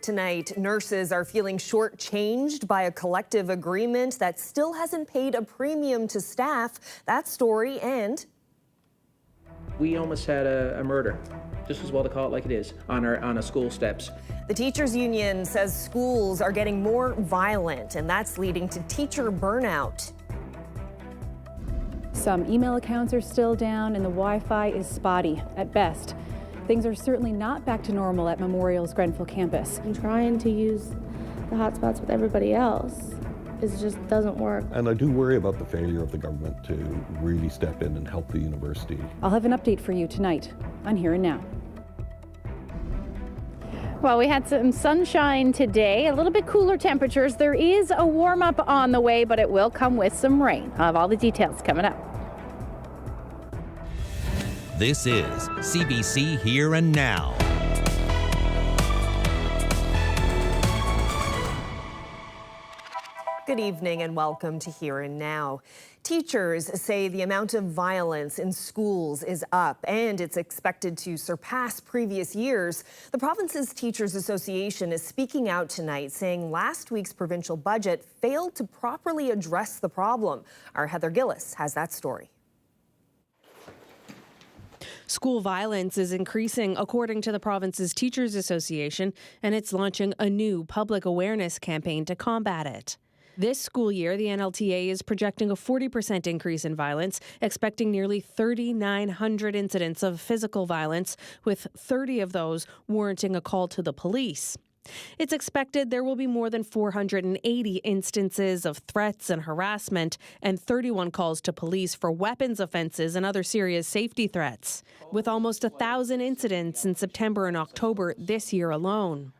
Tonight, nurses are feeling shortchanged by a collective agreement that still hasn't paid a premium to staff. That story and... We almost had a murder, just as well to call it like it is, on our school steps. The teachers union says schools are getting more violent, and that's leading to teacher burnout. Some email accounts are still down and the Wi-Fi is spotty at best. Things are certainly not back to normal at Memorial's Grenfell campus. And trying to use the hotspots with everybody else just doesn't work. And I do worry about the failure of the government to really step in and help the university. I'll have an update for you tonight on Here and Now. Well, we had some sunshine today, a little bit cooler temperatures. There is a warm up on the way, but it will come with some rain. I'll have all the details coming up. This is CBC Here and Now. Good evening and welcome to Here and Now. Teachers say the amount of violence in schools is up and it's expected to surpass previous years. The province's Teachers Association is speaking out tonight, saying last week's provincial budget failed to properly address the problem. Our Heather Gillis has that story. School violence is increasing, according to the province's Teachers Association, and it's launching a new public awareness campaign to combat it. This school year, the NLTA is projecting a 40% increase in violence, expecting nearly 3,900 incidents of physical violence, with 30 of those warranting a call to the police. It's expected there will be more than 480 instances of threats and harassment and 31 calls to police for weapons offenses and other serious safety threats, with almost 1,000 incidents in September and October this year alone.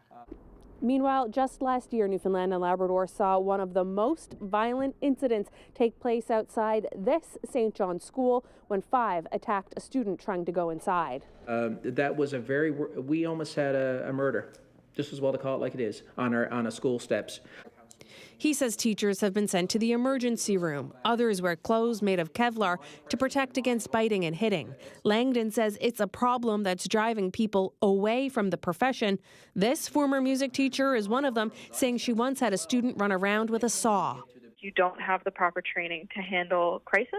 Meanwhile, just last year, Newfoundland and Labrador saw one of the most violent incidents take place outside this St. John's school when 5 attacked a student trying to go inside. That was we almost had a murder, just as well to call it like it is, on our school steps. He says teachers have been sent to the emergency room. Others wear clothes made of Kevlar to protect against biting and hitting. Langdon says it's a problem that's driving people away from the profession. This former music teacher is one of them, saying she once had a student run around with a saw. You don't have the proper training to handle crisis.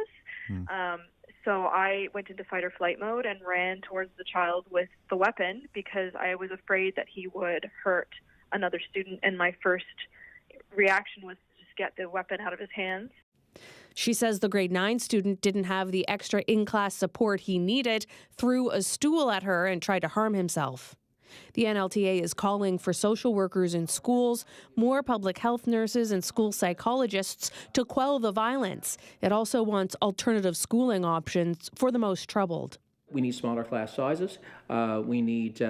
So I went into fight or flight mode and ran towards the child with the weapon because I was afraid that he would hurt another student, and my first reaction was to just get the weapon out of his hands. She says the grade 9 student didn't have the extra in-class support he needed, threw a stool at her and tried to harm himself. The NLTA is calling for social workers in schools, more public health nurses and school psychologists to quell the violence. It also wants alternative schooling options for the most troubled. We need smaller class sizes. We need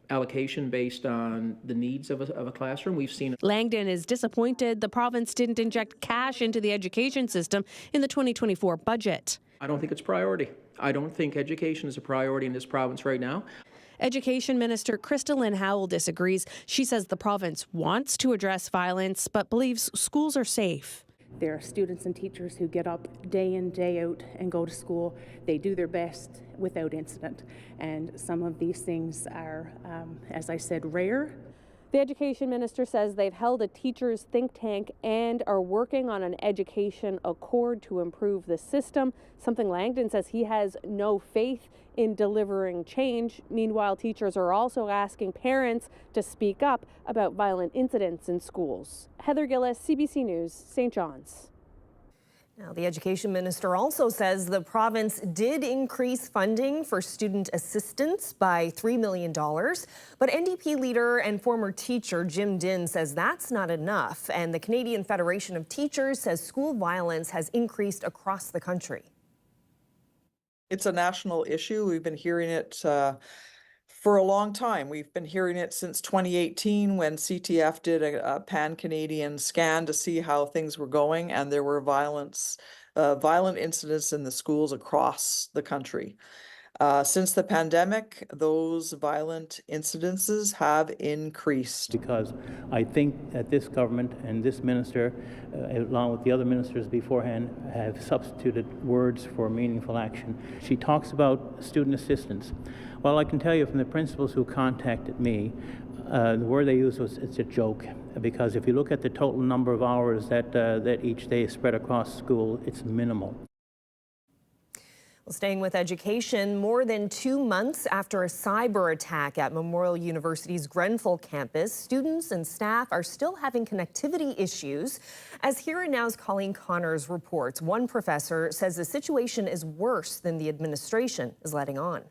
allocation based on the needs of a classroom. We've seen. Langdon is disappointed the province didn't inject cash into the education system in the 2024 budget. I don't think it's a priority. I don't think education is a priority in this province right now. Education Minister Krista Lynn Howell disagrees. She says the province wants to address violence, but believes schools are safe. There are students and teachers who get up day in, day out and go to school. They do their best without incident. And some of these things are, as I said, rare. The Education Minister says they've held a teachers' think tank and are working on an education accord to improve the system, something Langdon says he has no faith in delivering change. Meanwhile, teachers are also asking parents to speak up about violent incidents in schools. Heather Gillis, CBC News, St. John's. Now, the Education Minister also says the province did increase funding for student assistance by $3 million. But NDP leader and former teacher Jim Dinn says that's not enough. And the Canadian Federation of Teachers says school violence has increased across the country. It's a national issue. We've been hearing it for a long time. We've been hearing it since 2018 when CTF did a pan-Canadian scan to see how things were going, and there were violent incidents in the schools across the country. Since the pandemic, those violent incidences have increased. Because I think that this government and this minister, along with the other ministers beforehand, have substituted words for meaningful action. She talks about student assistance. Well, I can tell you from the principals who contacted me, The word they used was it's a joke, because if you look at the total number of hours that each day is spread across school, it's minimal. Well, staying with education, more than 2 months after a cyber attack at Memorial University's Grenfell campus, students and staff are still having connectivity issues. As Here and Now's Colleen Connors reports, one professor says the situation is worse than the administration is letting on.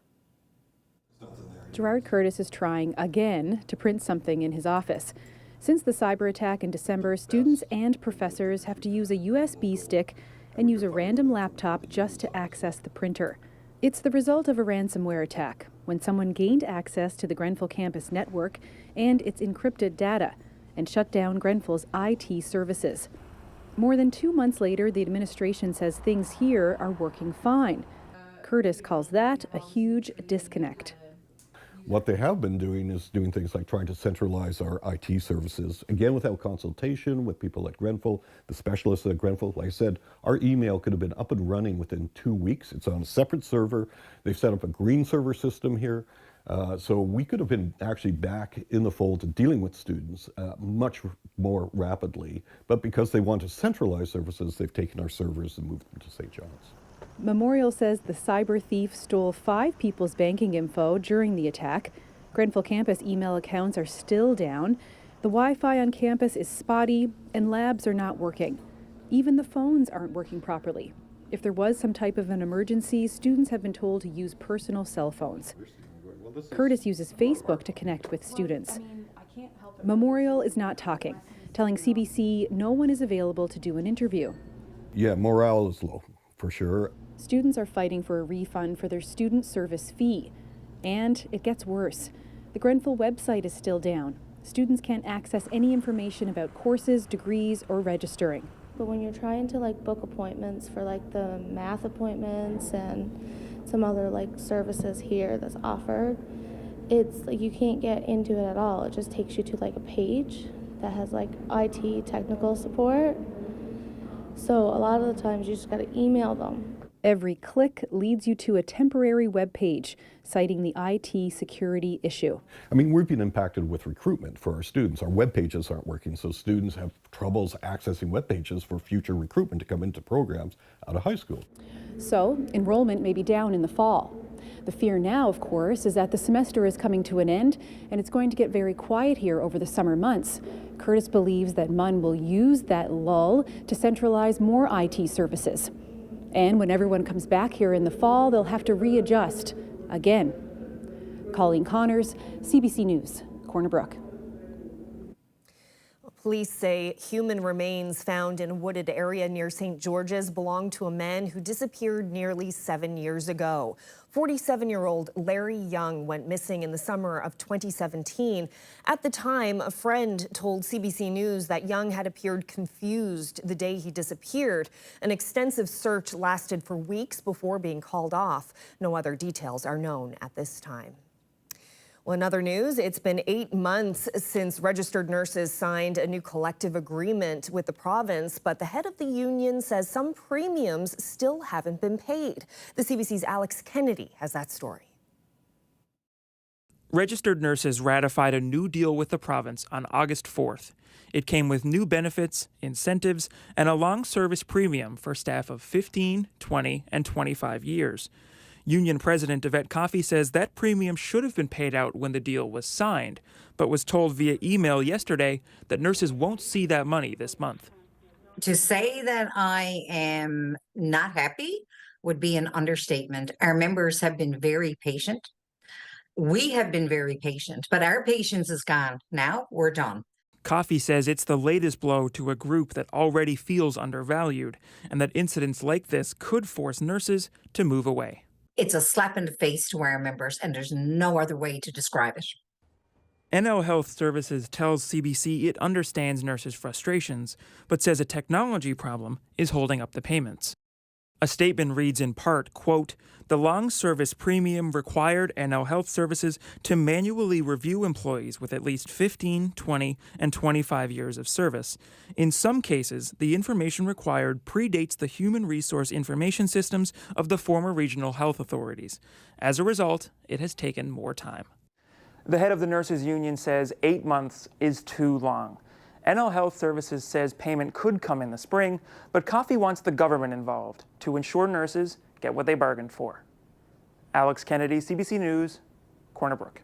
Gerard Curtis is trying again to print something in his office. Since the cyber attack in December, students and professors have to use a USB stick and use a random laptop just to access the printer. It's the result of a ransomware attack, when someone gained access to the Grenfell campus network and its encrypted data and shut down Grenfell's IT services. More than 2 months later, the administration says things here are working fine. Curtis calls that a huge disconnect. What they have been doing is doing things like trying to centralize our IT services, again without consultation with people at Grenfell, the specialists at Grenfell. Like I said, our email could have been up and running within 2 weeks. It's on a separate server. They've set up a green server system here. So we could have been actually back in the fold dealing with students much more rapidly. But because they want to centralize services, they've taken our servers and moved them to St. John's. Memorial says the cyber thief stole 5 people's banking info during the attack. Grenfell campus email accounts are still down. The Wi-Fi on campus is spotty and labs are not working. Even the phones aren't working properly. If there was some type of an emergency, students have been told to use personal cell phones. Curtis uses Facebook to connect with students. Memorial is not talking, telling CBC no one is available to do an interview. Yeah, morale is low, for sure. Students are fighting for a refund for their student service fee. And it gets worse. The Grenfell website is still down. Students can't access any information about courses, degrees, or registering. But when you're trying to book appointments for the math appointments and some other services here that's offered, it's you can't get into it at all. It just takes you to a page that has IT technical support. So a lot of the times you just got to email them. Every click leads you to a temporary web page citing the IT security issue. I mean, we've been impacted with recruitment for our students. Our web pages aren't working, so students have troubles accessing web pages for future recruitment to come into programs out of high school. So enrollment may be down in the fall. The fear now, of course, is that the semester is coming to an end and it's going to get very quiet here over the summer months. Curtis believes that MUN will use that lull to centralize more IT services. And when everyone comes back here in the fall, they'll have to readjust again. Colleen Connors, CBC News, Corner Brook. Police say human remains found in a wooded area near St. George's belong to a man who disappeared nearly 7 years ago. 47-year-old Larry Young went missing in the summer of 2017. At the time, a friend told CBC News that Young had appeared confused the day he disappeared. An extensive search lasted for weeks before being called off. No other details are known at this time. Well, in other news, it's been 8 months since registered nurses signed a new collective agreement with the province, but the head of the union says some premiums still haven't been paid. The CBC's Alex Kennedy has that story. Registered nurses ratified a new deal with the province on August 4th. It came with new benefits, incentives, and a long service premium for staff of 15, 20, and 25 years. Union President Yvette Coffey says that premium should have been paid out when the deal was signed, but was told via email yesterday that nurses won't see that money this month. To say that I am not happy would be an understatement. Our members have been very patient. We have been very patient, but our patience is gone. Now we're done. Coffey says it's the latest blow to a group that already feels undervalued, and that incidents like this could force nurses to move away. It's a slap in the face to our members, and there's no other way to describe it. NL Health Services tells CBC it understands nurses' frustrations, but says a technology problem is holding up the payments. A statement reads in part, quote, "The long service premium required NL Health Services to manually review employees with at least 15, 20, and 25 years of service. In some cases, the information required predates the human resource information systems of the former regional health authorities. As a result, it has taken more time." The head of the nurses union says 8 months is too long. NL Health Services says payment could come in the spring, but Coffey wants the government involved to ensure nurses get what they bargained for. Alex Kennedy, CBC News, Corner Brook.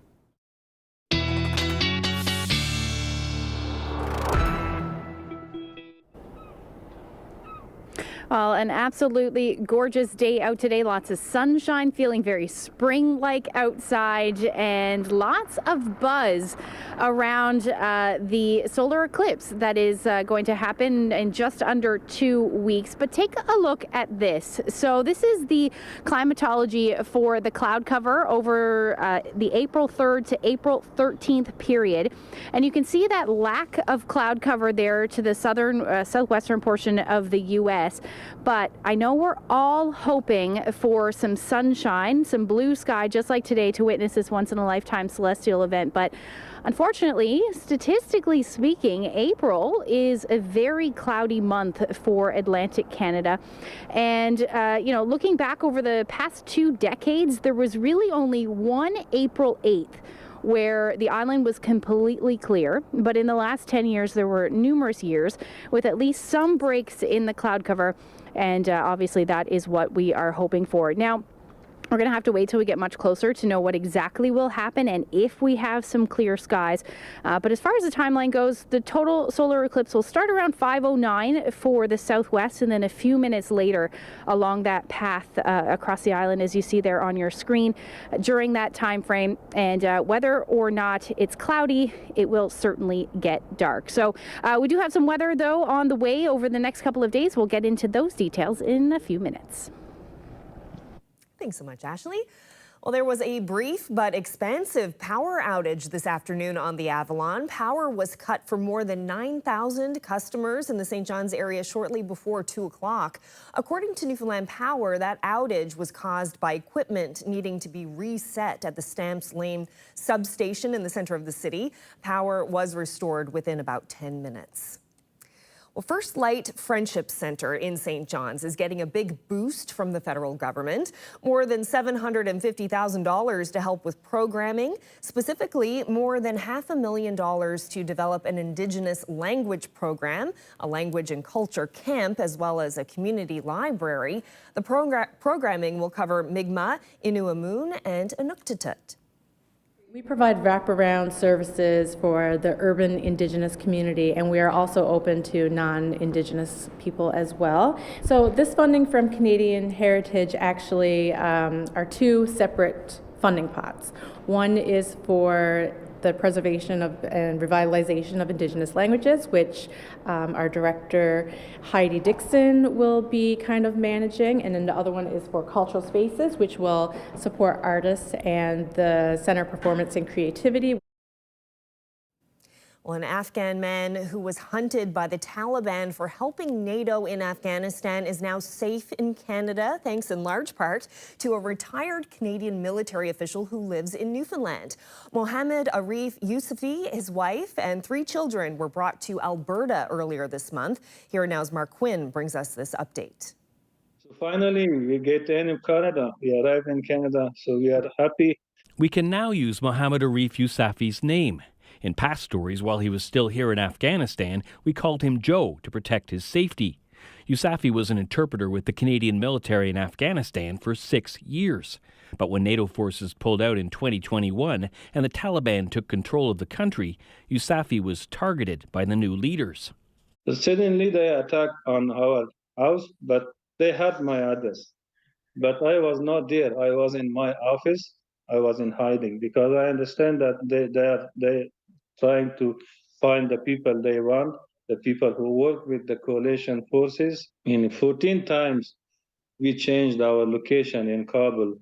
Well, an absolutely gorgeous day out today. Lots of sunshine, feeling very spring-like outside, and lots of buzz around the solar eclipse that is going to happen in just under 2 weeks. But take a look at this. So this is the climatology for the cloud cover over the April 3rd to April 13th period. And you can see that lack of cloud cover there to the southwestern portion of the U.S. But I know we're all hoping for some sunshine, some blue sky, just like today, to witness this once-in-a-lifetime celestial event. But unfortunately, statistically speaking, April is a very cloudy month for Atlantic Canada. And, looking back over the past 2 decades, there was really only one April 8th where the island was completely clear. But in the last 10 years, there were numerous years with at least some breaks in the cloud cover. And obviously, that is what we are hoping for. Now, we're going to have to wait till we get much closer to know what exactly will happen and if we have some clear skies. But as far as the timeline goes, the total solar eclipse will start around 5:09 for the southwest, and then a few minutes later along that path across the island, as you see there on your screen, during that time frame. And whether or not it's cloudy, it will certainly get dark. So we do have some weather, though, on the way over the next couple of days. We'll get into those details in a few minutes. Thanks so much, Ashley. Well, there was a brief but expansive power outage this afternoon on the Avalon. Power was cut for more than 9,000 customers in the St. John's area shortly before 2 o'clock. According to Newfoundland Power, that outage was caused by equipment needing to be reset at the Stamps Lane substation in the center of the city. Power was restored within about 10 minutes. Well, First Light Friendship Center in St. John's is getting a big boost from the federal government. More than $750,000 to help with programming, specifically more than $500,000 to develop an Indigenous language program, a language and culture camp, as well as a community library. The programming will cover Mi'kmaq, Inuamun, and Inuktitut. We provide wraparound services for the urban Indigenous community, and we are also open to non-Indigenous people as well. So this funding from Canadian Heritage actually are 2 separate funding pots. One is for the preservation of and revitalization of Indigenous languages, which our director Heidi Dixon will be kind of managing, and then the other one is for cultural spaces, which will support artists and the Center of Performance and Creativity. Well, an Afghan man who was hunted by the Taliban for helping NATO in Afghanistan is now safe in Canada, thanks in large part to a retired Canadian military official who lives in Newfoundland. Mohammed Arif Yousufi, his wife, and 3 children were brought to Alberta earlier this month. Here Now's Mark Quinn brings us this update. So finally, we get in Canada. We arrived in Canada, so we are happy. We can now use Mohammed Arif Yousufi's name. In past stories, while he was still here in Afghanistan, we called him Joe to protect his safety. Yousufi was an interpreter with the Canadian military in Afghanistan for 6 years. But when NATO forces pulled out in 2021 and the Taliban took control of the country, Yousufi was targeted by the new leaders. So suddenly they attacked on our house, but they had my address. But I was not there. I was in my office. I was in hiding because I understand that they trying to find the people they want, the people who work with the coalition forces. In 14 times, we changed our location in Kabul.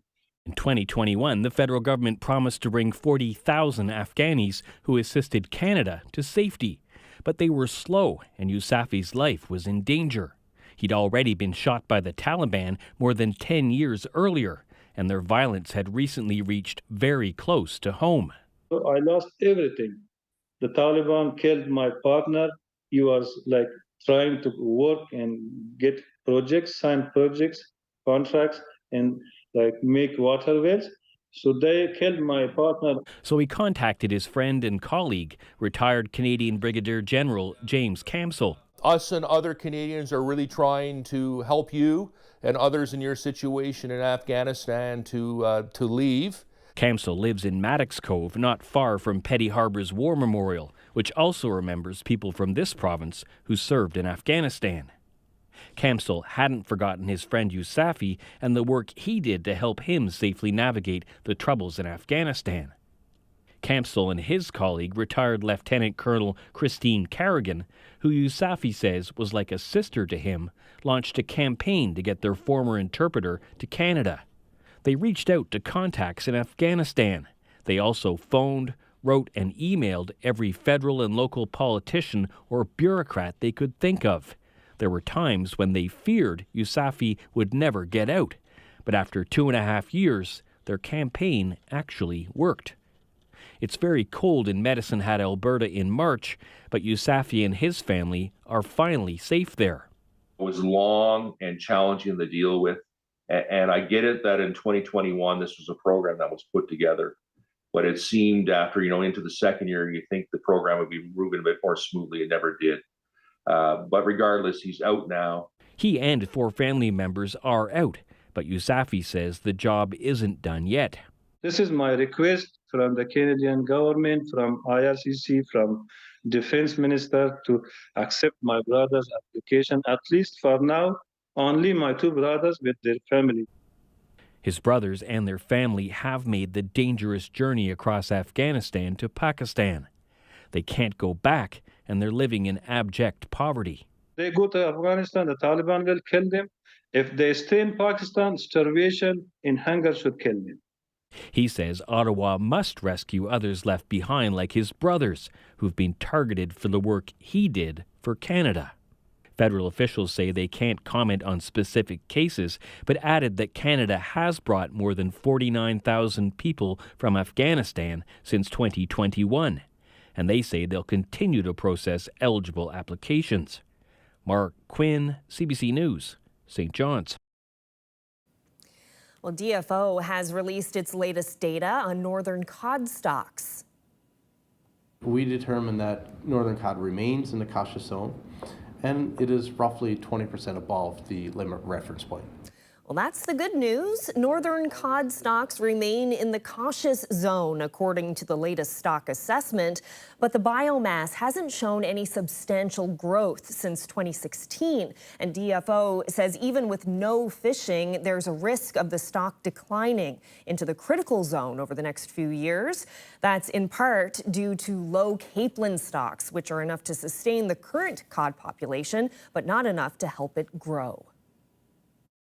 In 2021, the federal government promised to bring 40,000 Afghanis who assisted Canada to safety. But they were slow, and Yousufi's life was in danger. He'd already been shot by the Taliban more than 10 years earlier, and their violence had recently reached very close to home. So I lost everything. The Taliban killed my partner. He was like trying to work and get projects, sign projects, contracts, and like make water wells. So they killed my partner. So he contacted his friend and colleague, retired Canadian Brigadier General James Camsell. Us and other Canadians are really trying to help you and others in your situation in Afghanistan to leave. Camsell lives in Maddox Cove, not far from Petty Harbour's War Memorial, which also remembers people from this province who served in Afghanistan. Camsell hadn't forgotten his friend Yousafi and the work he did to help him safely navigate the troubles in Afghanistan. Camsell and his colleague, retired Lieutenant Colonel Christine Carrigan, who Yousafi says was like a sister to him, launched a campaign to get their former interpreter to Canada. They reached out to contacts in Afghanistan. They also phoned, wrote, and emailed every federal and local politician or bureaucrat they could think of. There were times when they feared Yousafi would never get out. But after 2.5 years, their campaign actually worked. It's very cold in Medicine Hat, Alberta in March, but Yousafi and his family are finally safe there. It was long and challenging to deal with. And I get it that in 2021, this was a program that was put together. But it seemed after, into the second year, you think the program would be moving a bit more smoothly. It never did. But regardless, he's out now. He and 4 family members are out, but Yousafi says the job isn't done yet. This is my request from the Canadian government, from IRCC, from Defense Minister to accept my brother's application, at least for now, only my 2 brothers with their family. His brothers and their family have made the dangerous journey across Afghanistan to Pakistan. They can't go back, and they're living in abject poverty. They go to Afghanistan, the Taliban will kill them. If they stay in Pakistan, starvation and hunger should kill them. He says Ottawa must rescue others left behind, like his brothers, who've been targeted for the work he did for Canada. Federal officials say they can't comment on specific cases, but added that Canada has brought more than 49,000 people from Afghanistan since 2021. And they say they'll continue to process eligible applications. Mark Quinn, CBC News, St. John's. Well, DFO has released its latest data on northern cod stocks. We determined that northern cod remains in the cautious zone, and it is roughly 20% above the limit reference point. Well, that's the good news. Northern cod stocks remain in the cautious zone, according to the latest stock assessment, but the biomass hasn't shown any substantial growth since 2016. And DFO says even with no fishing, there's a risk of the stock declining into the critical zone over the next few years. That's in part due to low capelin stocks, which are enough to sustain the current cod population, but not enough to help it grow.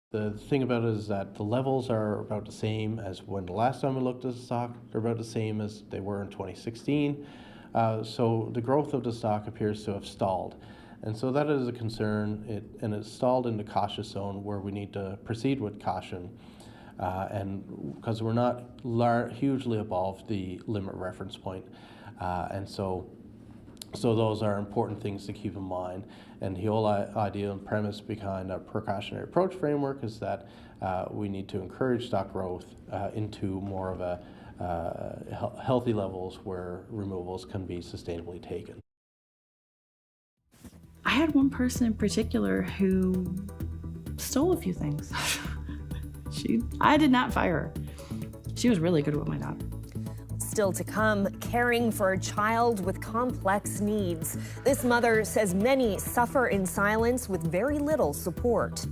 The thing about it is that the levels are about the same as when the last time we looked at the stock. They're about the same as they were in 2016. So the growth of the stock appears to have stalled. And so that is a concern, and it's stalled in the cautious zone where we need to proceed with caution. And because we're not hugely above the limit reference point. And so those are important things to keep in mind. And the whole idea and premise behind a precautionary approach framework is that we need to encourage stock growth into more of a healthy levels where removals can be sustainably taken. I had one person in particular who stole a few things. I did not fire her. She was really good with my dog. Still to come, caring for a child with complex needs. This mother says many suffer in silence with very little support.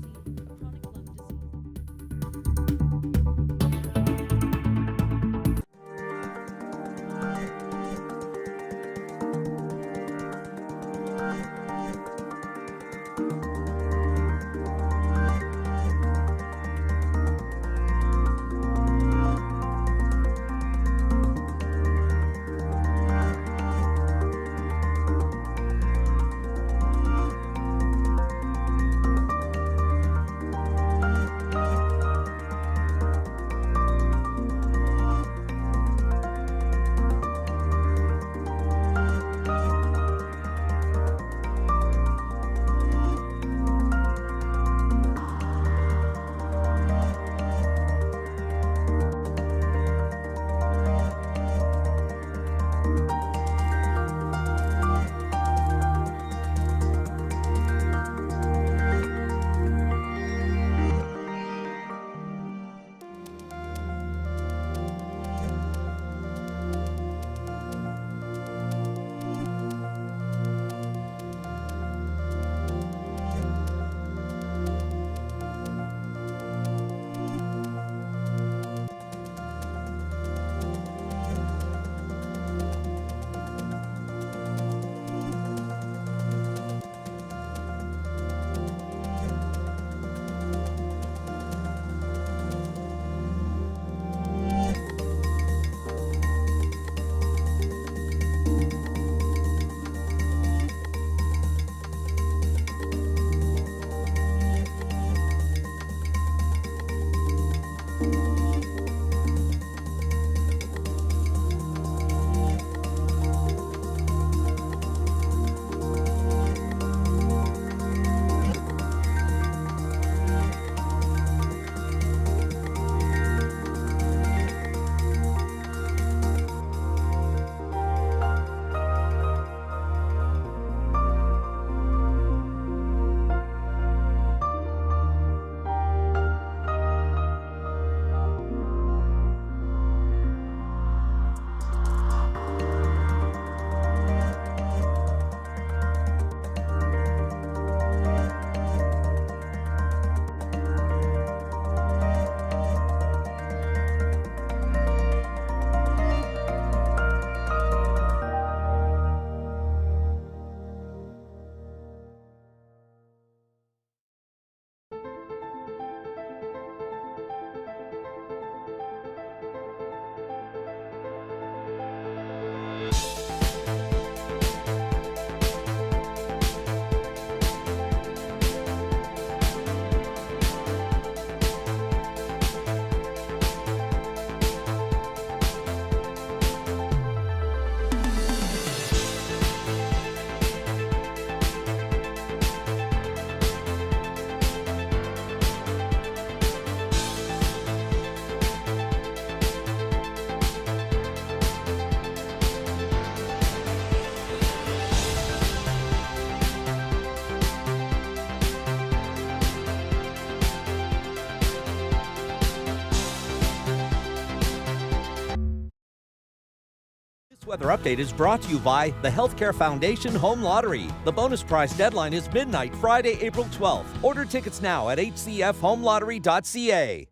Weather Update is brought to you by the Healthcare Foundation Home Lottery. The bonus prize deadline is midnight, Friday, April 12th. Order tickets now at hcfhomelottery.ca.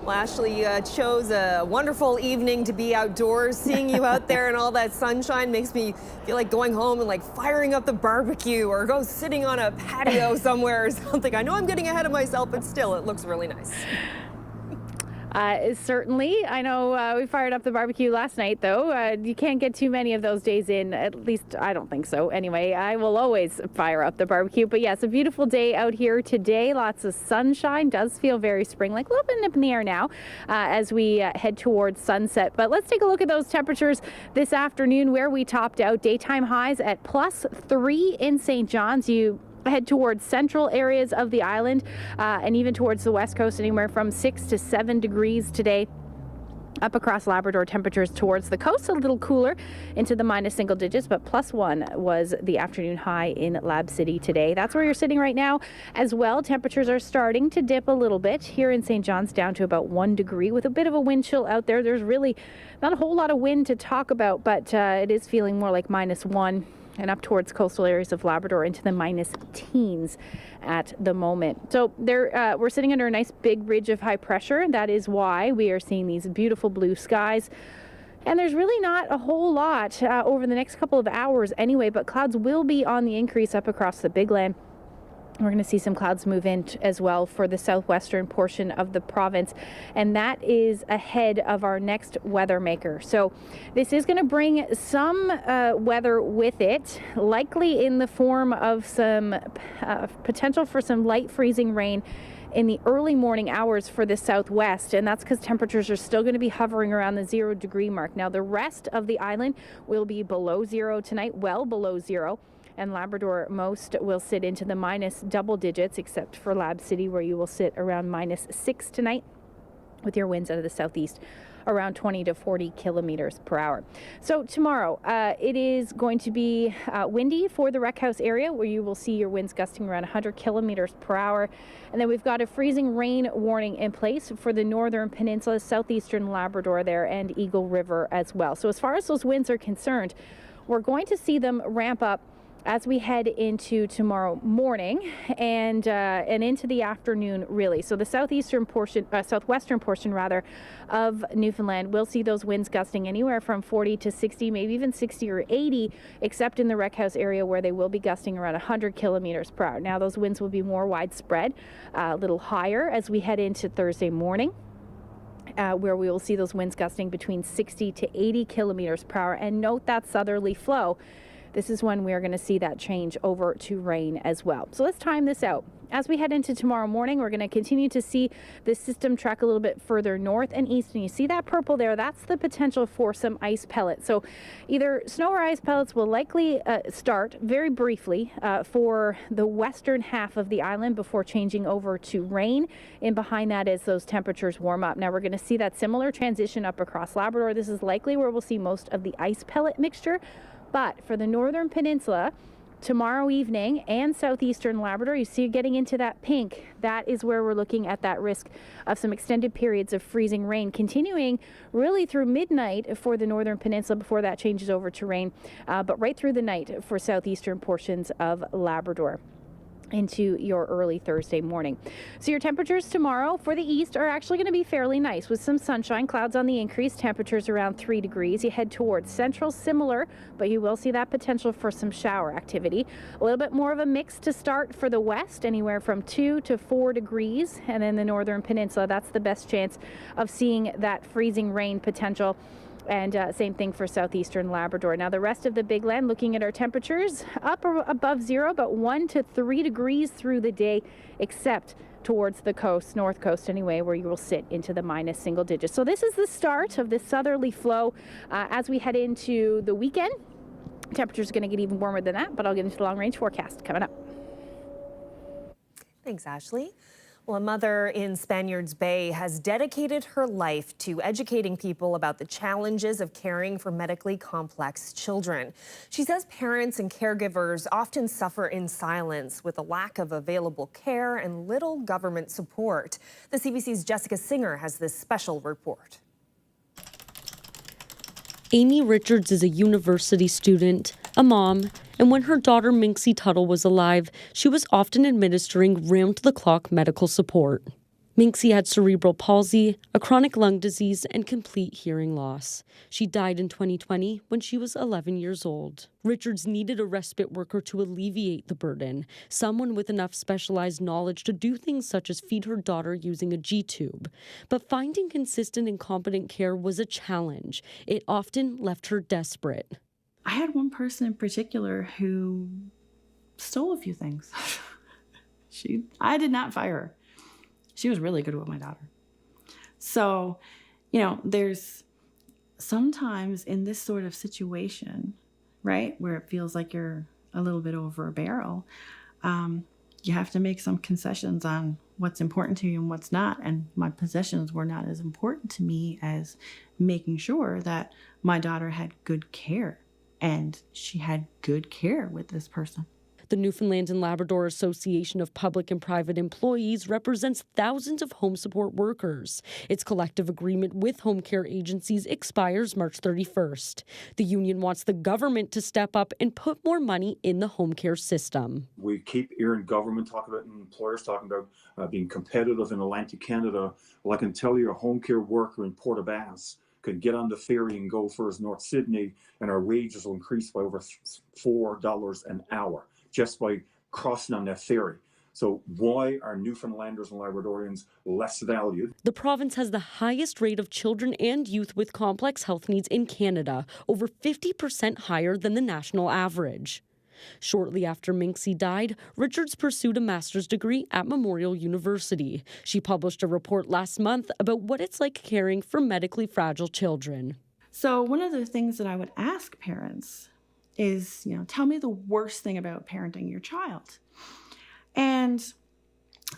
Well, Ashley, you chose a wonderful evening to be outdoors. Seeing you out there and all that sunshine makes me feel like going home and like firing up the barbecue or go sitting on a patio somewhere or something. I know I'm getting ahead of myself, but still, it looks really nice. Certainly. I know we fired up the barbecue last night, though. You can't get too many of those days in. At least I don't think so. Anyway, I will always fire up the barbecue. But yes, a beautiful day out here today. Lots of sunshine. Does feel very spring-like. A little bit nip in the air now as we head towards sunset. But let's take a look at those temperatures this afternoon where we topped out. Daytime highs at +3 in St. John's. You head towards central areas of the island and even towards the west coast, anywhere from 6 to 7 degrees today. Up across Labrador, temperatures towards the coast a little cooler into the minus single digits, but +1 was the afternoon high in Lab City today. That's where you're sitting right now as well. Temperatures are starting to dip a little bit here in St. John's, down to about 1 degree with a bit of a wind chill out there. There's really not a whole lot of wind to talk about, but it is feeling more like -1. And up towards coastal areas of Labrador into the minus teens at the moment. So there, we're sitting under a nice big ridge of high pressure. That is why we are seeing these beautiful blue skies. And there's really not a whole lot over the next couple of hours anyway, but clouds will be on the increase up across the Big Land. We're going to see some clouds move in as well for the southwestern portion of the province, and that is ahead of our next weather maker. So this is going to bring some weather with it, likely in the form of some potential for some light freezing rain in the early morning hours for the southwest, and that's because temperatures are still going to be hovering around the 0 degree mark. Now the rest of the island will be below zero tonight, well below zero. And Labrador most will sit into the minus double digits, except for Lab City, where you will sit around -6 tonight with your winds out of the southeast around 20 to 40 kilometers per hour. So tomorrow, it is going to be windy for the Rec House area, where you will see your winds gusting around 100 kilometers per hour. And then we've got a freezing rain warning in place for the northern peninsula, southeastern Labrador there, and Eagle River as well. So as far as those winds are concerned, we're going to see them ramp up as we head into tomorrow morning and into the afternoon, really. So the southwestern portion rather of Newfoundland will see those winds gusting anywhere from 40 to 60, maybe even 60 or 80, except in the Rec House area, where they will be gusting around 100 kilometers per hour. Now those winds will be more widespread, a little higher as we head into Thursday morning. Where we will see those winds gusting between 60 to 80 kilometers per hour. And note that southerly flow. This is when we are going to see that change over to rain as well. So let's time this out. As we head into tomorrow morning, we're going to continue to see this system track a little bit further north and east. And you see that purple there? That's the potential for some ice pellets. So either snow or ice pellets will likely start very briefly for the western half of the island before changing over to rain. And behind that as those temperatures warm up. Now we're going to see that similar transition up across Labrador. This is likely where we'll see most of the ice pellet mixture. But for the northern peninsula, tomorrow evening and southeastern Labrador, you see getting into that pink. That is where we're looking at that risk of some extended periods of freezing rain, continuing really through midnight for the northern peninsula before that changes over to rain, but right through the night for southeastern portions of Labrador into your early Thursday morning. So your temperatures tomorrow for the east are actually going to be fairly nice with some sunshine, clouds on the increase, temperatures around 3 degrees. You head towards central, similar, but you will see that potential for some shower activity. A little bit more of a mix to start for the west, anywhere from 2 to 4 degrees. And then the northern peninsula, that's the best chance of seeing that freezing rain potential. And same thing for southeastern Labrador. Now the rest of the Big Land, looking at our temperatures, up or above zero, about 1 to 3 degrees through the day, except towards the coast, north coast anyway, where you will sit into the minus single digits. So this is the start of this southerly flow as we head into the weekend. Temperatures are going to get even warmer than that, but I'll get into the long range forecast coming up. Thanks, Ashley. Well, a mother in Spaniards Bay has dedicated her life to educating people about the challenges of caring for medically complex children. She says parents and caregivers often suffer in silence with a lack of available care and little government support. The CBC's Jessica Singer has this special report. Amy Richards is a university student, a mom, and when her daughter Minxie Tuttle was alive, she was often administering round-the-clock medical support. Minxie had cerebral palsy, a chronic lung disease, and complete hearing loss. She died in 2020 when she was 11 years old. Richards needed a respite worker to alleviate the burden, someone with enough specialized knowledge to do things such as feed her daughter using a G-tube. But finding consistent and competent care was a challenge. It often left her desperate. I had one person in particular who stole a few things. I did not fire her. She was really good with my daughter. So, there's sometimes in this sort of situation, right, where it feels like you're a little bit over a barrel, you have to make some concessions on what's important to you and what's not. And my possessions were not as important to me as making sure that my daughter had good care. And she had good care with this person. The Newfoundland and Labrador Association of Public and Private Employees represents thousands of home support workers. Its collective agreement with home care agencies expires March 31st. The union wants the government to step up and put more money in the home care system. We keep hearing government talk about and employers talking about being competitive in Atlantic Canada. Well, I can tell you a home care worker in Port aux Basques could get on the ferry and go for North Sydney, and our wages will increase by over $4 an hour just by crossing on that ferry. So why are Newfoundlanders and Labradorians less valued? The province has the highest rate of children and youth with complex health needs in Canada, over 50% higher than the national average. Shortly after Minxie died, Richards pursued a master's degree at Memorial University. She published a report last month about what it's like caring for medically fragile children. So one of the things that I would ask parents is, tell me the worst thing about parenting your child. And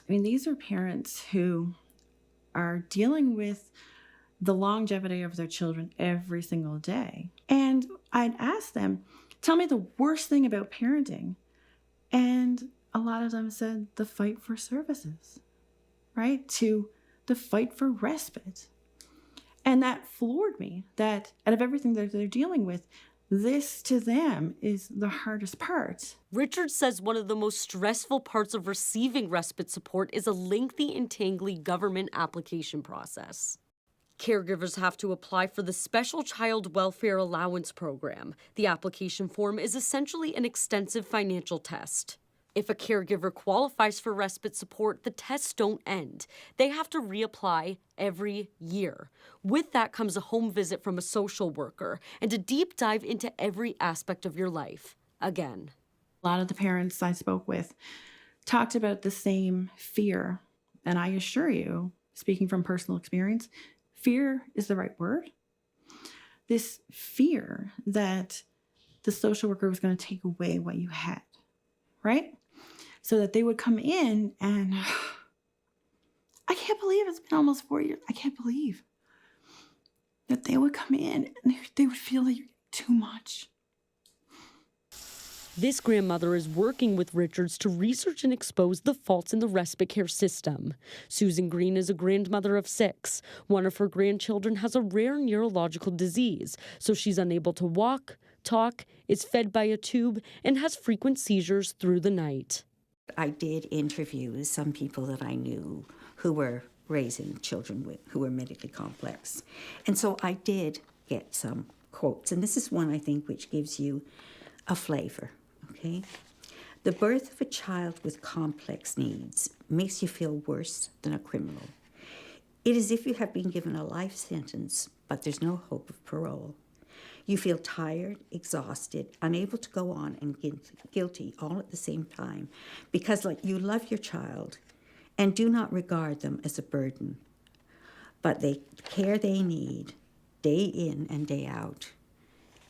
these are parents who are dealing with the longevity of their children every single day. And I'd ask them, tell me the worst thing about parenting. And a lot of them said the fight for services, right? To the fight for respite. And that floored me, that out of everything that they're dealing with, this to them is the hardest part. Richards says one of the most stressful parts of receiving respite support is a lengthy and tangly government application process. Caregivers have to apply for the Special Child Welfare Allowance Program. The application form is essentially an extensive financial test. If a caregiver qualifies for respite support, the tests don't end. They have to reapply every year. With that comes a home visit from a social worker and a deep dive into every aspect of your life. Again. A lot of the parents I spoke with talked about the same fear. And I assure you, speaking from personal experience, fear is the right word. This fear that the social worker was going to take away what you had, right? So that they would come in and I can't believe it's been almost 4 years. I can't believe that they would come in and they would feel like too much. This grandmother is working with Richards to research and expose the faults in the respite care system. Susan Green is a grandmother of 6. One of her grandchildren has a rare neurological disease, so she's unable to walk, talk, is fed by a tube, and has frequent seizures through the night. I did interview some people that I knew who were raising children who were medically complex. And so I did get some quotes, and this is one I think which gives you a flavor. Okay. The birth of a child with complex needs makes you feel worse than a criminal. It is as if you have been given a life sentence, but there's no hope of parole. You feel tired, exhausted, unable to go on, and guilty all at the same time because you love your child and do not regard them as a burden. But the care they need, day in and day out,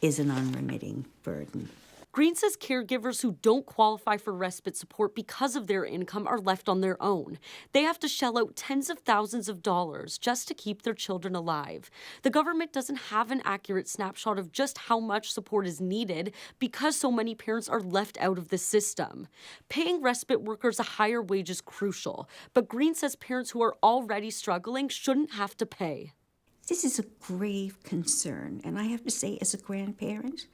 is an unremitting burden. Green says caregivers who don't qualify for respite support because of their income are left on their own. They have to shell out tens of thousands of dollars just to keep their children alive. The government doesn't have an accurate snapshot of just how much support is needed because so many parents are left out of the system. Paying respite workers a higher wage is crucial, but Green says parents who are already struggling shouldn't have to pay. This is a grave concern, and I have to say, as a grandparent,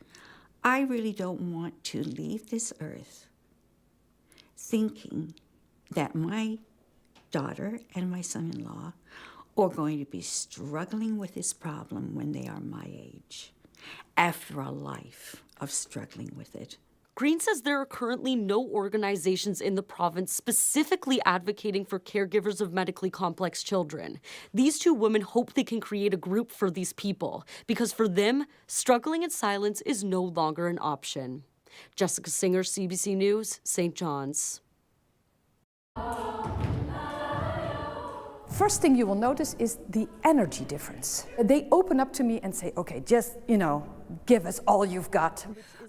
I really don't want to leave this earth thinking that my daughter and my son-in-law are going to be struggling with this problem when they are my age, after a life of struggling with it. Green says there are currently no organizations in the province specifically advocating for caregivers of medically complex children. These two women hope they can create a group for these people, because for them, struggling in silence is no longer an option. Jessica Singer, CBC News, St. John's. First thing you will notice is the energy difference. They open up to me and say, okay, just, give us all you've got.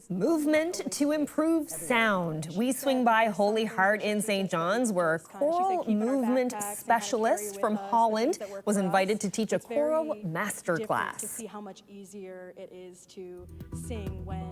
Movement to improve sound. We swing by Holy Heart in St. John's, where a choral movement specialist from Holland was invited to teach a choral masterclass. To see how much easier it is to sing when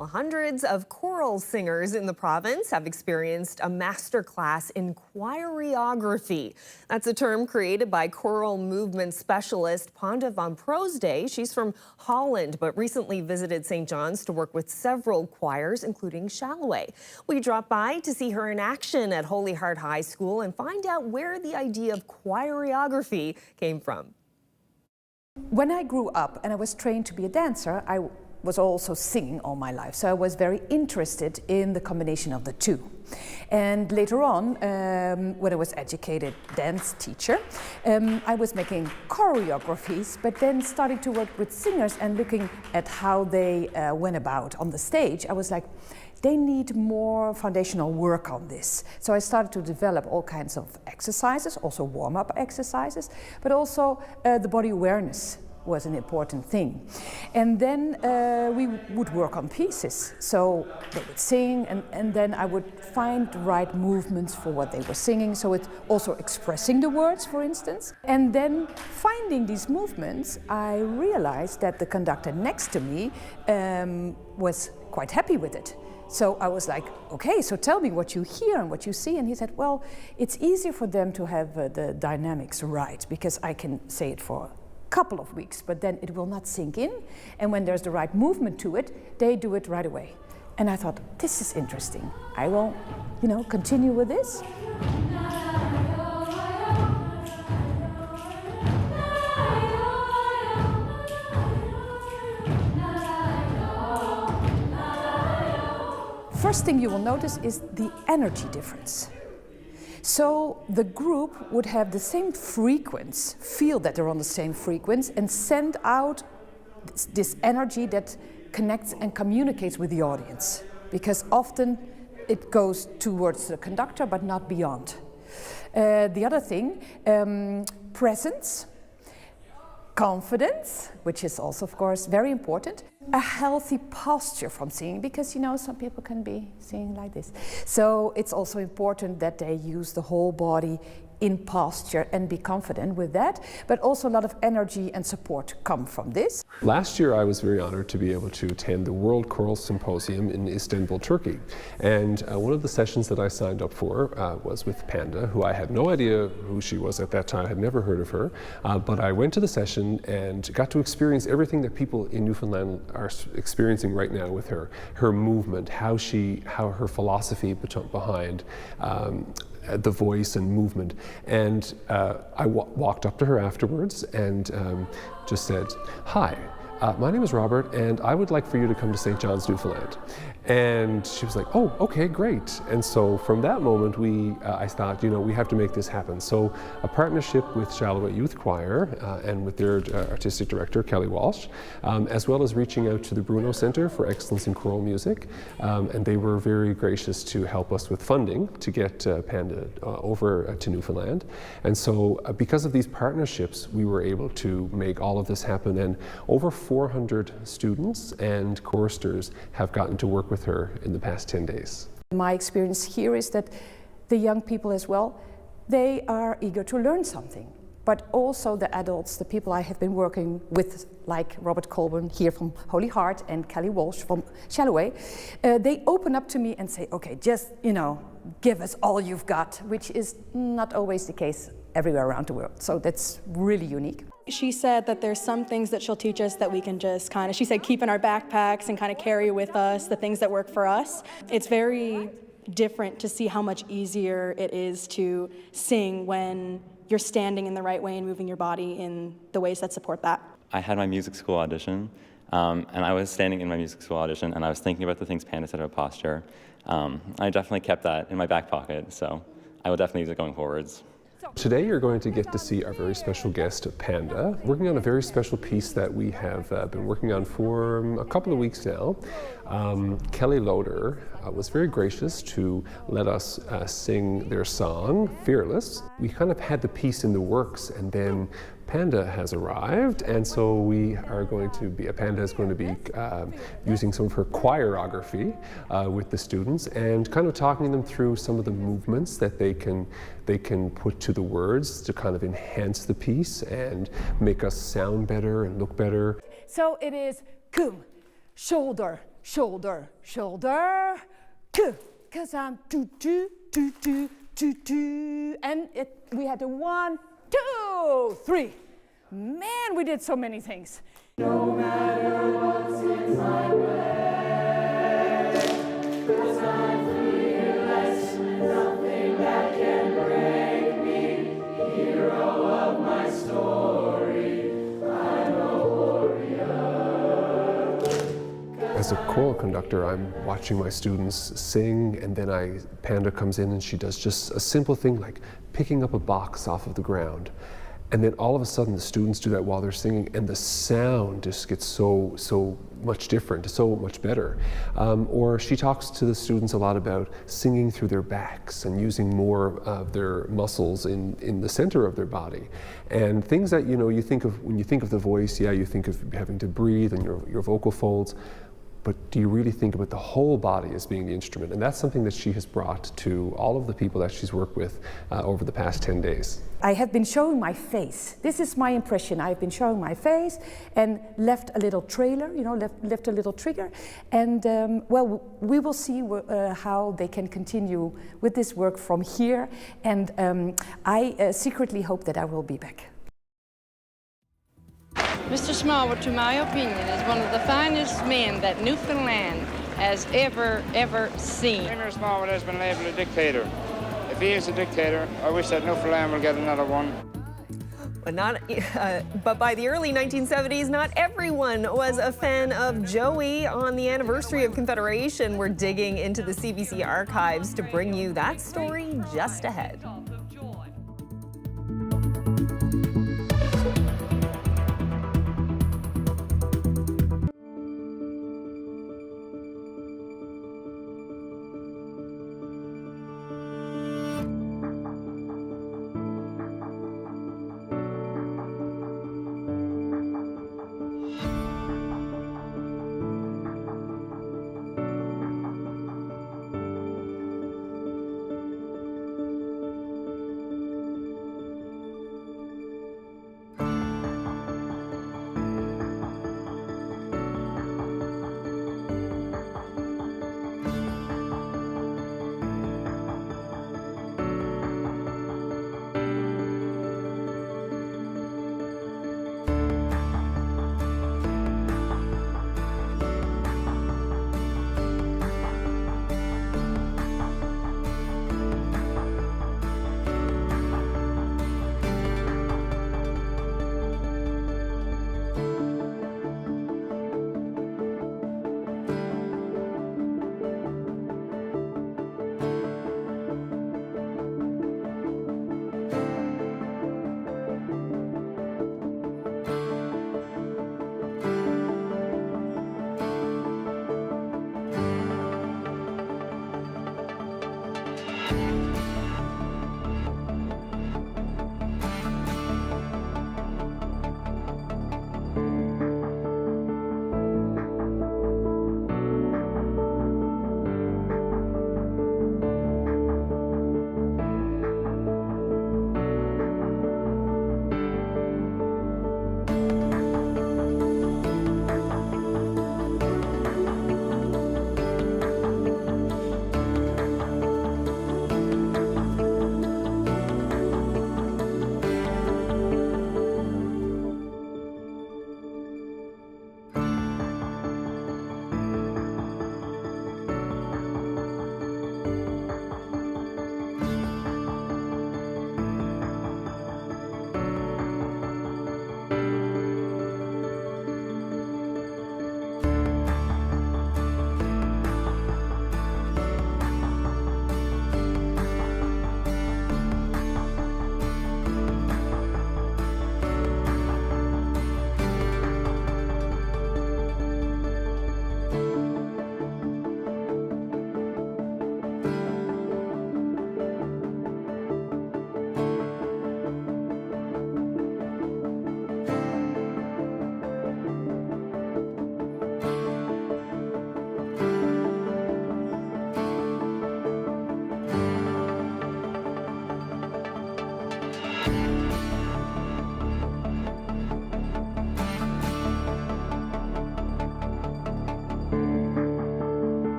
Well, hundreds of choral singers in the province have experienced a master class in choreography. That's a term created by choral movement specialist Ponda van Proosde. She's from Holland, but recently visited St. John's to work with several choirs, including Shallow. We dropped by to see her in action at Holy Heart High School and find out where the idea of choreography came from. When I grew up and I was trained to be a dancer, I was also singing all my life. So I was very interested in the combination of the two. And later on, when I was educated dance teacher, I was making choreographies, but then starting to work with singers and looking at how they went about on the stage, I was like, they need more foundational work on this. So I started to develop all kinds of exercises, also warm-up exercises, but also the body awareness was an important thing. And then we would work on pieces. So they would sing and then I would find the right movements for what they were singing. So it's also expressing the words, for instance. And then finding these movements, I realized that the conductor next to me was quite happy with it. So I was like, okay, so tell me what you hear and what you see. And he said, well, it's easier for them to have the dynamics right because I can say it for couple of weeks, but then it will not sink in. And when there's the right movement to it, they do it right away. And I thought, this is interesting. I will, continue with this. First thing you will notice is the energy difference. So the group would have the same frequency, feel that they're on the same frequency, and send out this energy that connects and communicates with the audience. Because often it goes towards the conductor, but not beyond. The other thing, presence, confidence, which is also, of course, very important. A healthy posture from singing, because some people can be singing like this. So it's also important that they use the whole body in posture and be confident with that, but also a lot of energy and support come from this. Last year I was very honored to be able to attend the World Choral Symposium in Istanbul, Turkey. And one of the sessions that I signed up for was with Panda, who I had no idea who she was at that time. I had never heard of her, but I went to the session and got to experience everything that people in Newfoundland are experiencing right now with her movement, how her philosophy behind the voice and movement. And I walked up to her afterwards and just said, hi, my name is Robert and I would like for you to come to St. John's, Newfoundland. And she was like, oh, okay, great. And so from that moment, I thought, we have to make this happen. So a partnership with Shallow Youth Choir and with their artistic director, Kelly Walsh, as well as reaching out to the Bruno Center for Excellence in Choral Music. And they were very gracious to help us with funding to get Panda over to Newfoundland. And so because of these partnerships, we were able to make all of this happen. And over 400 students and choristers have gotten to work with her in the past 10 days. My experience here is that the young people as well, they are eager to learn something. But also the adults, the people I have been working with, like Robert Colburn here from Holy Heart and Kelly Walsh from Shallow, they open up to me and say, okay, just, give us all you've got, which is not always the case everywhere around the world. So that's really unique. She said that there's some things that she'll teach us that we can just she said keep in our backpacks and kind of carry with us the things that work for us. It's very different to see how much easier it is to sing when you're standing in the right way and moving your body in the ways that support that. I had my music school audition, and I was standing in my music school audition, and I was thinking about the things Panda said about posture. I definitely kept that in my back pocket, so I will definitely use it going forwards. Today you're going to get to see our very special guest, Panda, working on a very special piece that we have been working on for a couple of weeks now. Kelly Loader was very gracious to let us sing their song, Fearless. We kind of had the piece in the works, and then Panda has arrived, and so Panda is going to be using some of her choreography with the students and kind of talking them through some of the movements that they can put to the words to kind of enhance the piece and make us sound better and look better. So it is come, shoulder, shoulder, shoulder, two, because I'm two, two, two, two, two, two, and we had a 1, 2, 3. Man, we did so many things. No matter what's in my way, 'cause I'm fearless, nothing that can break me, hero of my story, I'm a warrior. As a choral conductor, I'm watching my students sing, and then Panda comes in and she does just a simple thing like picking up a box off of the ground. And then all of a sudden the students do that while they're singing, and the sound just gets so much different, so much better. Or she talks to the students a lot about singing through their backs and using more of their muscles in the center of their body. And things that, you think of when you think of the voice, yeah, you think of having to breathe and your vocal folds. But do you really think about the whole body as being the instrument? And that's something that she has brought to all of the people that she's worked with over the past 10 days. I have been showing my face. This is my impression. I've been showing my face and left a little trailer, left a little trigger. And well, we will see how they can continue with this work from here. And I secretly hope that I will be back. Mr. Smallwood, to my opinion, is one of the finest men that Newfoundland has ever seen. Premier Smallwood has been labeled a dictator. If he is a dictator, I wish that Newfoundland will get another one. But by the early 1970s, not everyone was a fan of Joey. On the anniversary of Confederation, we're digging into the CBC archives to bring you that story just ahead.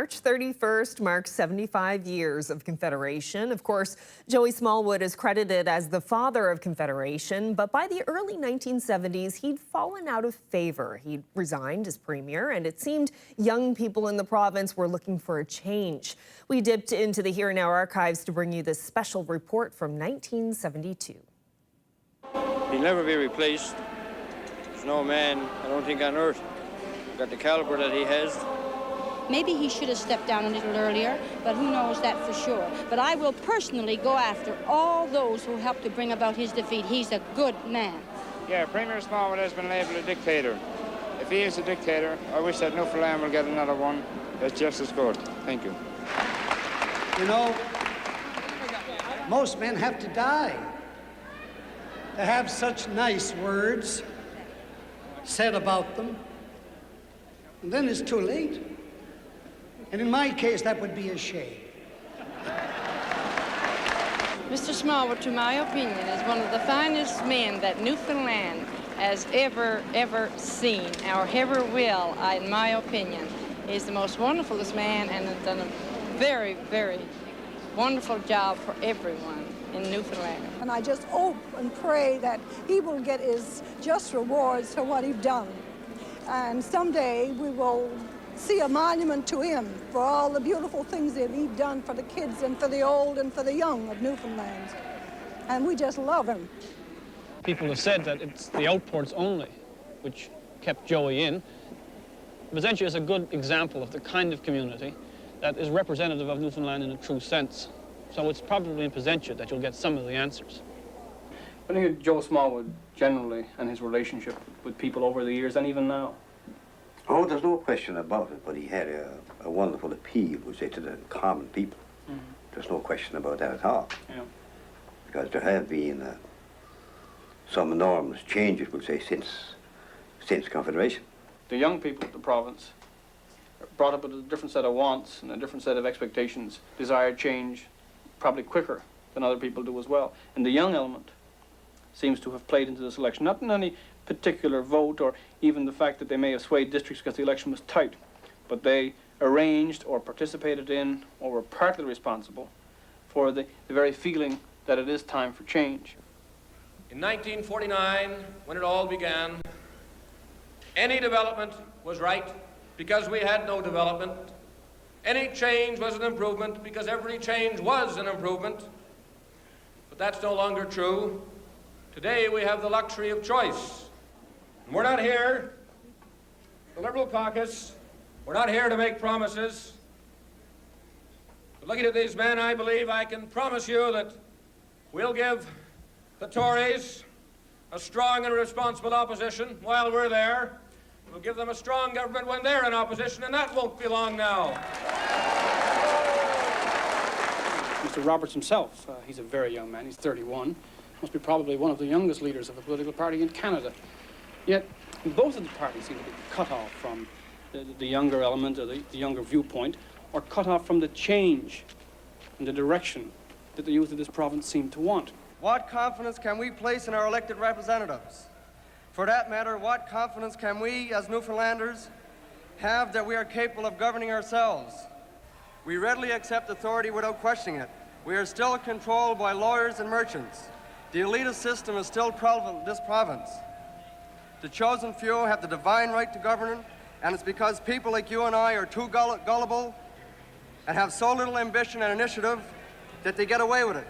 March 31st marks 75 years of Confederation. Of course, Joey Smallwood is credited as the father of Confederation, but by the early 1970s, he'd fallen out of favor. He'd resigned as premier, and it seemed young people in the province were looking for a change. We dipped into the Here and Now archives to bring you this special report from 1972. He'll never be replaced. There's no man, I don't think, on earth got the caliber that he has. Maybe he should have stepped down a little earlier, but who knows that for sure. But I will personally go after all those who helped to bring about his defeat. He's a good man. Yeah, Premier Smallwood has been labelled a dictator. If he is a dictator, I wish that Newfoundland will get another one that's just as good. Thank you. You know, most men have to die to have such nice words said about them. And then it's too late. And in my case, that would be a shame. Mr. Smallwood, to my opinion, is one of the finest men that Newfoundland has ever seen, or ever will, in my opinion. He's the most wonderfulest man and has done a very, very wonderful job for everyone in Newfoundland. And I just hope and pray that he will get his just rewards for what he's done. And someday we will see a monument to him for all the beautiful things that he's done for the kids and for the old and for the young of Newfoundland. And we just love him. People have said that it's the outports only which kept Joey in. Vicentia is a good example of the kind of community that is representative of Newfoundland in a true sense. So it's probably in Vicentia that you'll get some of the answers. I think Joe Smallwood generally and his relationship with people over the years and even now. Oh, there's no question about it, but he had a wonderful appeal, we say, to the common people. Mm-hmm. There's no question about that at all. Yeah. Because there have been some enormous changes, we'll say, since Confederation. The young people of the province are brought up with a different set of wants and a different set of expectations, desire change probably quicker than other people do as well. And the young element seems to have played into this election, not in any particular vote or even the fact that they may have swayed districts because the election was tight, but they arranged or participated in or were partly responsible for the very feeling that it is time for change. In 1949, when it all began, any development was right because we had no development. Any change was an improvement because every change was an improvement. But that's no longer true. Today we have the luxury of choice. And we're not here, the Liberal caucus, we're not here to make promises. But looking at these men, I believe I can promise you that we'll give the Tories a strong and responsible opposition while we're there. We'll give them a strong government when they're in opposition, and that won't be long now. Mr. Roberts himself, he's a very young man, he's 31, must be probably one of the youngest leaders of a political party in Canada. Yet both of the parties seem to be cut off from the younger element or the younger viewpoint, or cut off from the change and the direction that the youth of this province seem to want. What confidence can we place in our elected representatives? For that matter, what confidence can we, as Newfoundlanders, have that we are capable of governing ourselves? We readily accept authority without questioning it. We are still controlled by lawyers and merchants. The elitist system is still prevalent in this province. The chosen few have the divine right to govern, and it's because people like you and I are too gullible and have so little ambition and initiative that they get away with it.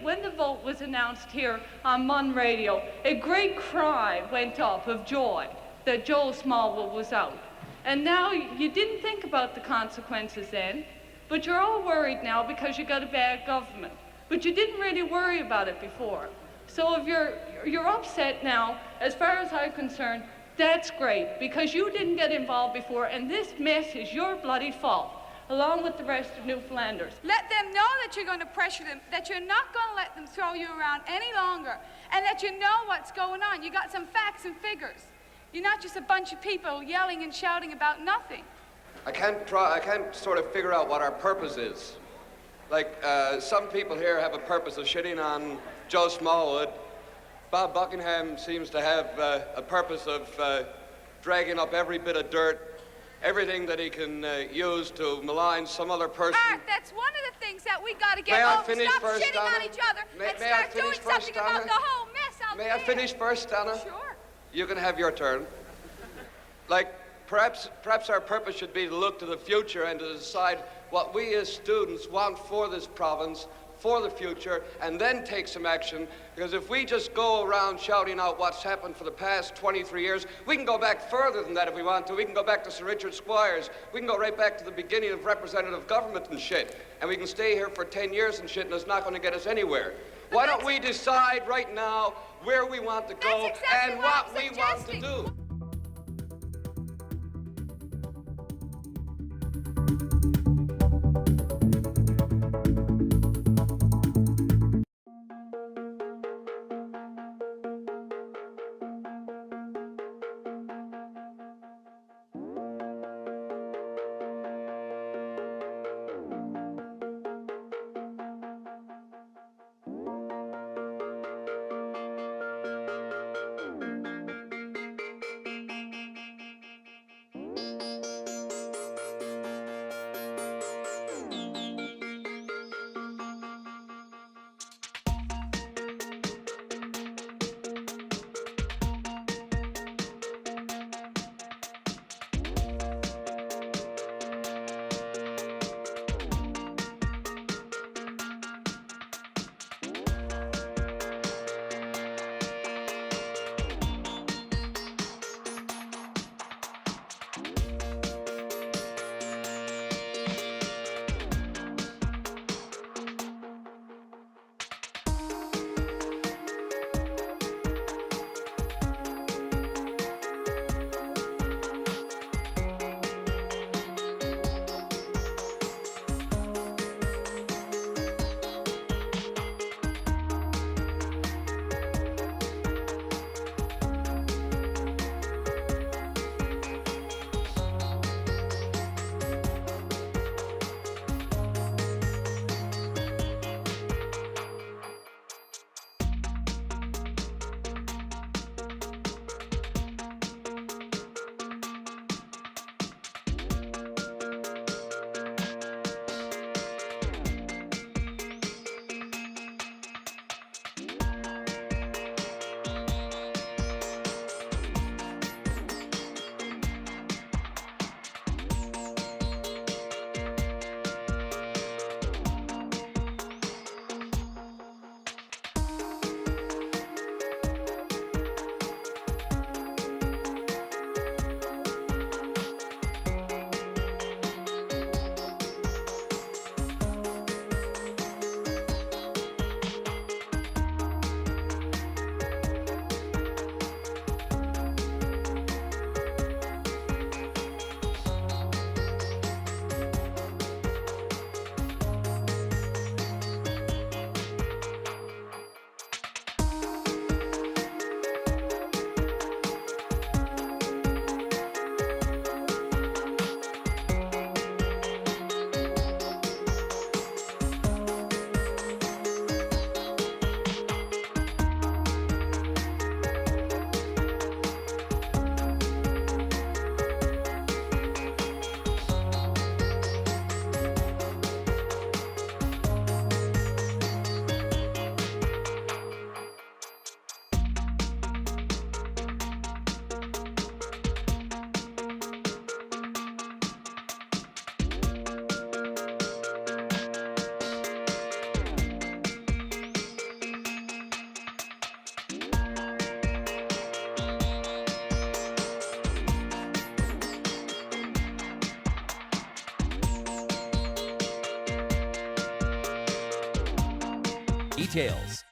When the vote was announced here on Mun Radio, a great cry went up of joy that Joel Smallwood was out. And now you didn't think about the consequences then, but you're all worried now because you got a bad government. But you didn't really worry about it before. So if you're upset now, as far as I'm concerned, that's great, because you didn't get involved before, and this mess is your bloody fault, along with the rest of Newfoundlanders. Let them know that you're going to pressure them, that you're not going to let them throw you around any longer, and that you know what's going on. You got some facts and figures. You're not just a bunch of people yelling and shouting about nothing. I can't sort of figure out what our purpose is. Like, some people here have a purpose of shitting on Joe Smallwood. Bob Buckingham seems to have a purpose of dragging up every bit of dirt everything that he can use to malign some other person. Art, that's one of the things that we got to get May I over. finish Stop first, shitting Donna? on each other and May I start finish doing first, something Donna? about the whole mess out there. May I finish first, Donna? Sure. You can have your turn. Like, perhaps our purpose should be to look to the future and to decide what we as students want for this province, for the future, and then take some action. Because if we just go around shouting out what's happened for the past 23 years, we can go back further than that if we want to. We can go back to Sir Richard Squires. We can go right back to the beginning of representative government and shit. And we can stay here for 10 years and shit, and it's not going to get us anywhere. Why don't we decide right now where we want to go and what we want to do? Details.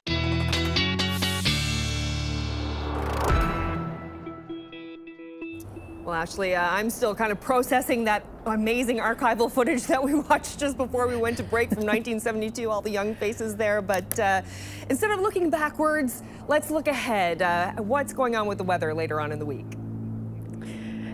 Well, Ashley, I'm still kind of processing that amazing archival footage that we watched just before we went to break from 1972, all the young faces there. But instead of looking backwards, let's look ahead. What's going on with the weather later on in the week?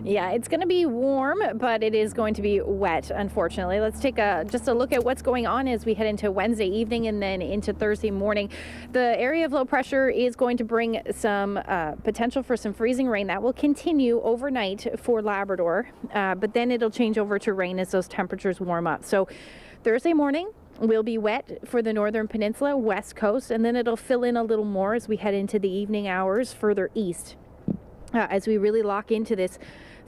Yeah, it's going to be warm, but it is going to be wet, unfortunately. Let's take just a look at what's going on as we head into Wednesday evening and then into Thursday morning. The area of low pressure is going to bring some potential for some freezing rain. That will continue overnight for Labrador, but then it'll change over to rain as those temperatures warm up. So Thursday morning will be wet for the Northern Peninsula, West Coast, and then it'll fill in a little more as we head into the evening hours further east. As we really lock into this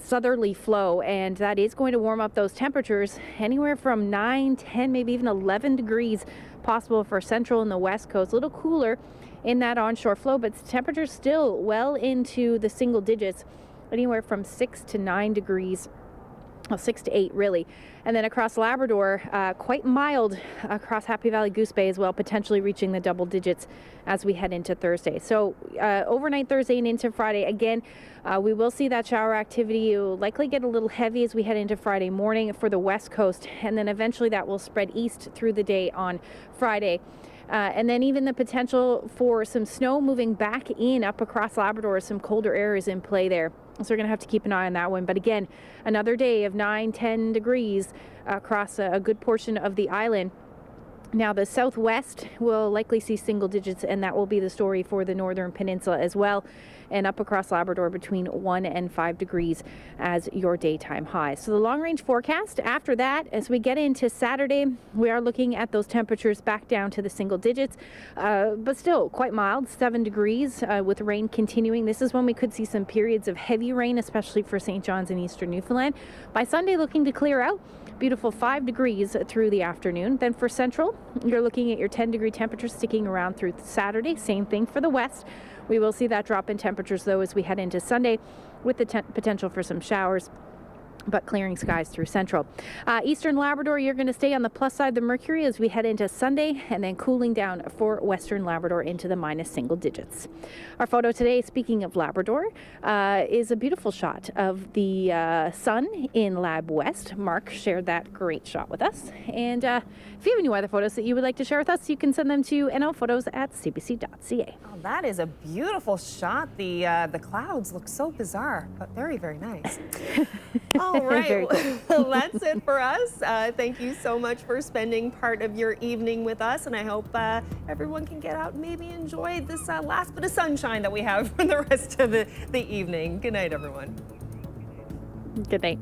southerly flow, and that is going to warm up those temperatures anywhere from 9, 10, maybe even 11 degrees possible for central and the west coast. A little cooler in that onshore flow, but temperatures still well into the single digits, anywhere from 6 to 9 degrees. Well, 6 to 8 really. And then across Labrador, quite mild across Happy Valley Goose Bay as well, potentially reaching the double digits as we head into Thursday. So overnight Thursday and into Friday, again, we will see that shower activity. It will likely get a little heavy as we head into Friday morning for the west coast, and then eventually that will spread east through the day on Friday. And then even the potential for some snow moving back in up across Labrador, some colder air is in play there. So we're going to have to keep an eye on that one. But again, another day of 9, 10 degrees across a good portion of the island. Now, the southwest will likely see single digits, and that will be the story for the Northern Peninsula as well. And up across Labrador between 1 and 5 degrees as your daytime high. So the long range forecast after that, as we get into Saturday, we are looking at those temperatures back down to the single digits, but still quite mild, 7 degrees with rain continuing. This is when we could see some periods of heavy rain, especially for St. John's and eastern Newfoundland. By Sunday, looking to clear out. Beautiful 5 degrees through the afternoon. Then for central, you're looking at your 10-degree temperature sticking around through Saturday. Same thing for the west. We will see that drop in temperatures, though, as we head into Sunday with the potential for some showers, but clearing skies through central. Eastern Labrador, you're going to stay on the plus side of the mercury as we head into Sunday, and then cooling down for Western Labrador into the minus single digits. Our photo today, speaking of Labrador, is a beautiful shot of the sun in Lab West. Mark shared that great shot with us. And if you have any weather photos that you would like to share with us, you can send them to nlphotos@cbc.ca. Oh, that is a beautiful shot. The clouds look so bizarre, but very, very nice. All right, well, that's it for us. Thank you so much for spending part of your evening with us, and I hope everyone can get out and maybe enjoy this last bit of sunshine that we have for the rest of the evening. Good night, everyone. Good night.